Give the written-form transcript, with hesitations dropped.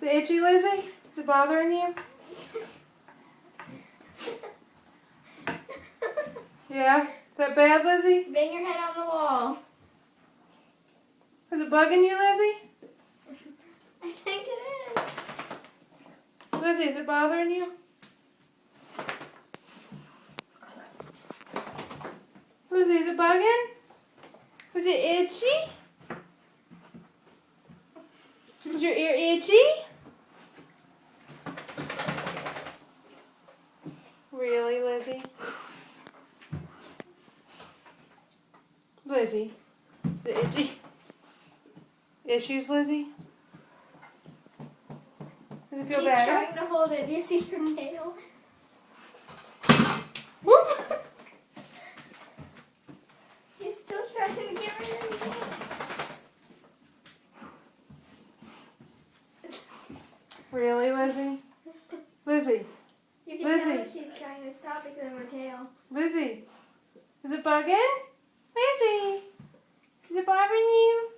it itchy, Lizzie? Is it bothering you? Yeah? Is that bad, Lizzie? Bang your head on the wall. Is it bugging you, Lizzie? I think it is. Lizzie, is it bothering you? Lizzie, is it bugging? Is it itchy? Is your ear itchy? Really, Lizzie? Lizzie, is it itchy? Issues, Lizzie? Does it feel She's better? trying to hold it. Do you see her nail? He's still trying to get rid of it. Really, Lizzie? Lizzie? You can Lizzie. tell that she's trying to stop because of her tail. Lizzie? Is it bugging? Lizzie? Is it bothering you?